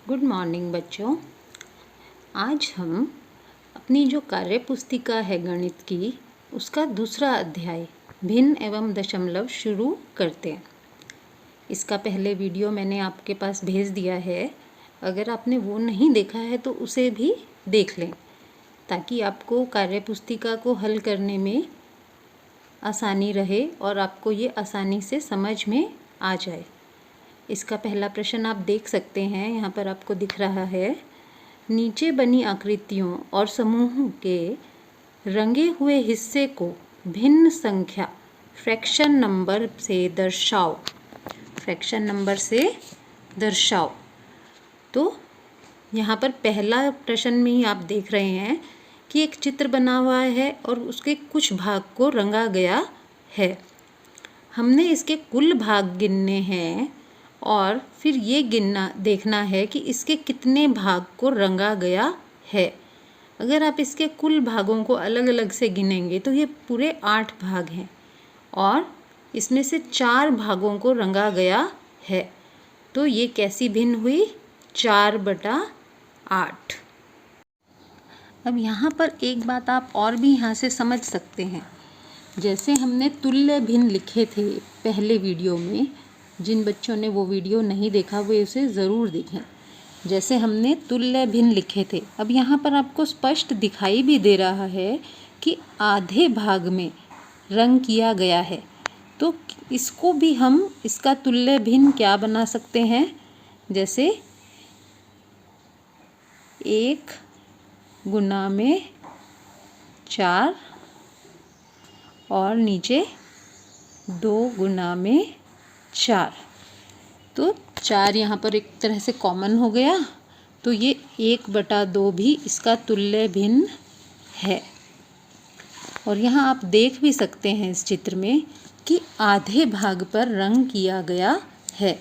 Good morning बच्चों। आज हम अपनी जो कार्य पुस्तिका है गणित की, उसका दूसरा अध्याय भिन्न एवं दशमलव शुरू करते हैं। इसका पहले वीडियो मैंने आपके पास भेज दिया है। अगर आपने वो नहीं देखा है तो उसे भी देख लें, ताकि आपको कार्य पुस्तिका को हल करने में आसानी रहे और आपको ये आसानी से समझ में आ जाए। इसका पहला प्रश्न आप देख सकते हैं, यहाँ पर आपको दिख रहा है। नीचे बनी आकृतियों और समूह के रंगे हुए हिस्से को भिन्न संख्या फ्रैक्शन नंबर से दर्शाओ। फ्रैक्शन नंबर से दर्शाओ। तो यहाँ पर पहला प्रश्न में ही आप देख रहे हैं कि एक चित्र बना हुआ है और उसके कुछ भाग को रंगा गया है। हमने इसके कुल भाग गिनने हैं और फिर ये देखना है कि इसके कितने भाग को रंगा गया है। अगर आप इसके कुल भागों को अलग अलग से गिनेंगे तो ये पूरे 8 भाग हैं और इसमें से 4 भागों को रंगा गया है। तो ये कैसी भिन्न हुई? 4/8। अब यहाँ पर एक बात आप और भी यहाँ से समझ सकते हैं। जैसे हमने तुल्य भिन्न लिखे थे पहले वीडियो में, जिन बच्चों ने वो वीडियो नहीं देखा वो उसे ज़रूर देखें। जैसे हमने तुल्य भिन्न लिखे थे, अब यहाँ पर आपको स्पष्ट दिखाई भी दे रहा है कि आधे भाग में रंग किया गया है। तो इसको भी हम इसका तुल्य भिन्न क्या बना सकते हैं? जैसे 1 गुना में 4 और नीचे 2 गुना में 4। तो 4 यहाँ पर एक तरह से कॉमन हो गया, तो ये 1/2 भी इसका तुल्य भिन्न है। और यहाँ आप देख भी सकते हैं इस चित्र में कि आधे भाग पर रंग किया गया है।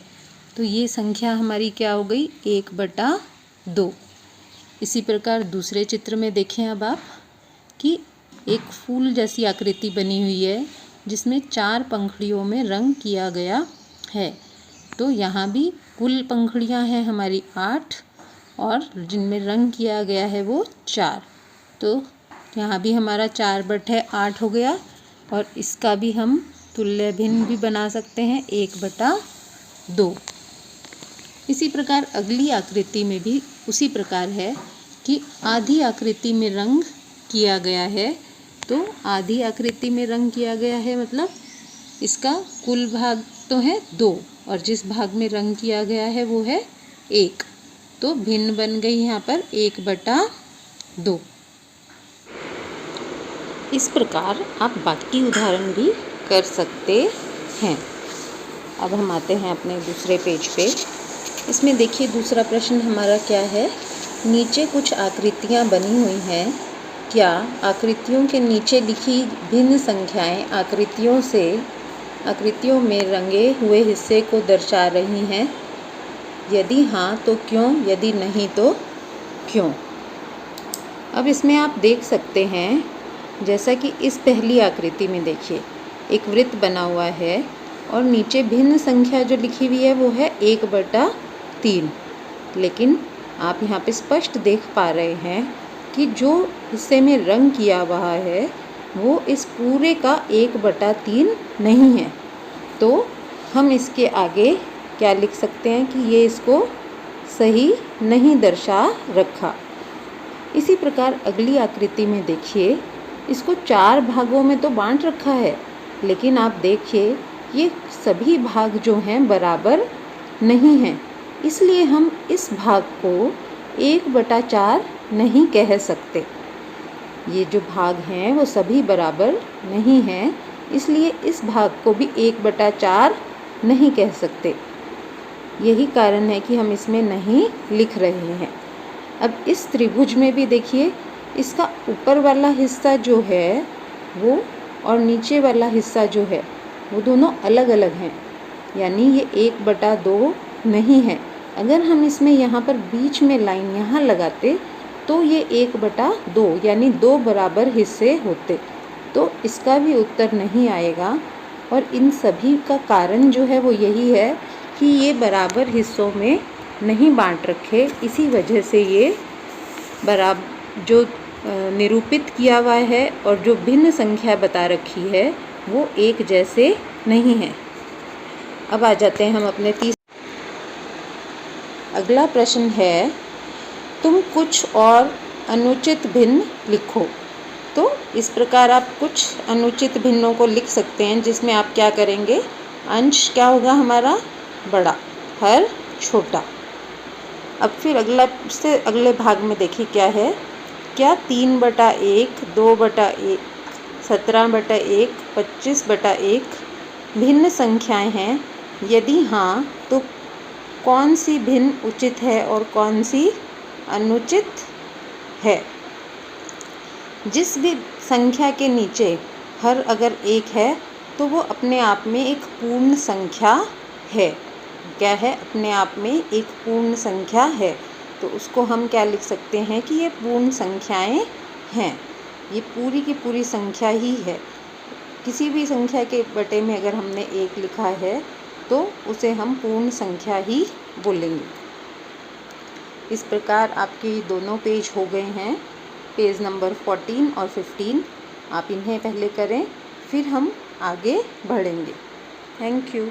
तो ये संख्या हमारी क्या हो गई? 1/2। इसी प्रकार दूसरे चित्र में देखें अब आप कि एक फूल जैसी आकृति बनी हुई है जिसमें 4 पंखुड़ियों में रंग किया गया है। तो यहाँ भी कुल पंखुड़ियाँ हैं हमारी 8 और जिनमें रंग किया गया है वो 4। तो यहाँ भी हमारा 4/8 हो गया और इसका भी हम तुल्य भिन्न भी बना सकते हैं 1/2। इसी प्रकार अगली आकृति में भी उसी प्रकार है कि आधी आकृति में रंग किया गया है। तो आधी आकृति में रंग किया गया है मतलब इसका कुल भाग तो है 2 और जिस भाग में रंग किया गया है वो है 1। तो भिन्न बन गई यहाँ पर 1/2। इस प्रकार आप बाकी उदाहरण भी कर सकते हैं। अब हम आते हैं अपने दूसरे पेज पे। इसमें देखिए दूसरा प्रश्न हमारा क्या है? नीचे कुछ आकृतियाँ बनी हुई हैं। क्या आकृतियों के नीचे लिखी भिन्न संख्याएं आकृतियों में रंगे हुए हिस्से को दर्शा रही हैं? यदि हाँ तो क्यों? यदि नहीं तो क्यों? अब इसमें आप देख सकते हैं, जैसा कि इस पहली आकृति में देखिए एक वृत्त बना हुआ है और नीचे भिन्न संख्या जो लिखी हुई है वो है 1/3। लेकिन आप यहाँ पे स्पष्ट देख पा रहे हैं कि जो हिस्से में रंग किया हुआ है वो इस पूरे का 1/3 नहीं है। तो हम इसके आगे क्या लिख सकते हैं कि ये इसको सही नहीं दर्शा रखा। इसी प्रकार अगली आकृति में देखिए, इसको 4 भागों में तो बांट रखा है, लेकिन आप देखिए ये सभी भाग जो हैं बराबर नहीं हैं। इसलिए हम इस भाग को 1/4 नहीं कह सकते। ये जो भाग हैं वो सभी बराबर नहीं हैं, इसलिए इस भाग को भी 1/4 नहीं कह सकते। यही कारण है कि हम इसमें नहीं लिख रहे हैं। अब इस त्रिभुज में भी देखिए, इसका ऊपर वाला हिस्सा जो है वो और नीचे वाला हिस्सा जो है वो दोनों अलग अलग हैं, यानी ये 1/2 नहीं है। अगर हम इसमें यहाँ पर बीच में लाइन यहाँ लगाते तो ये 1/2 यानी 2 बराबर हिस्से होते। तो इसका भी उत्तर नहीं आएगा। और इन सभी का कारण जो है वो यही है कि ये बराबर हिस्सों में नहीं बांट रखे, इसी वजह से ये बराबर जो निरूपित किया हुआ है और जो भिन्न संख्या बता रखी है वो एक जैसे नहीं है। अब आ जाते हैं हम अपने अगला प्रश्न है, तुम कुछ और अनुचित भिन्न लिखो। तो इस प्रकार आप कुछ अनुचित भिन्नों को लिख सकते हैं, जिसमें आप क्या करेंगे, अंश क्या होगा हमारा बड़ा, हर छोटा। अब फिर अगले भाग में देखिए क्या है, क्या 3/1, 2/1, 17/1, 25/1 भिन्न संख्याएं हैं? यदि हाँ तो कौन सी भिन्न उचित है और कौन सी अनुचित है? जिस भी संख्या के नीचे हर अगर एक है तो वो अपने आप में एक पूर्ण संख्या है। क्या है? अपने आप में एक पूर्ण संख्या है। तो उसको हम क्या लिख सकते हैं कि ये पूर्ण संख्याएं हैं, ये पूरी की पूरी संख्या ही है। किसी भी संख्या के बटे में अगर हमने 1 लिखा है तो उसे हम पूर्ण संख्या ही बोलेंगे। इस प्रकार आपके दोनों पेज हो गए हैं, पेज नंबर 14 और 15। आप इन्हें पहले करें, फिर हम आगे बढ़ेंगे। Thank you.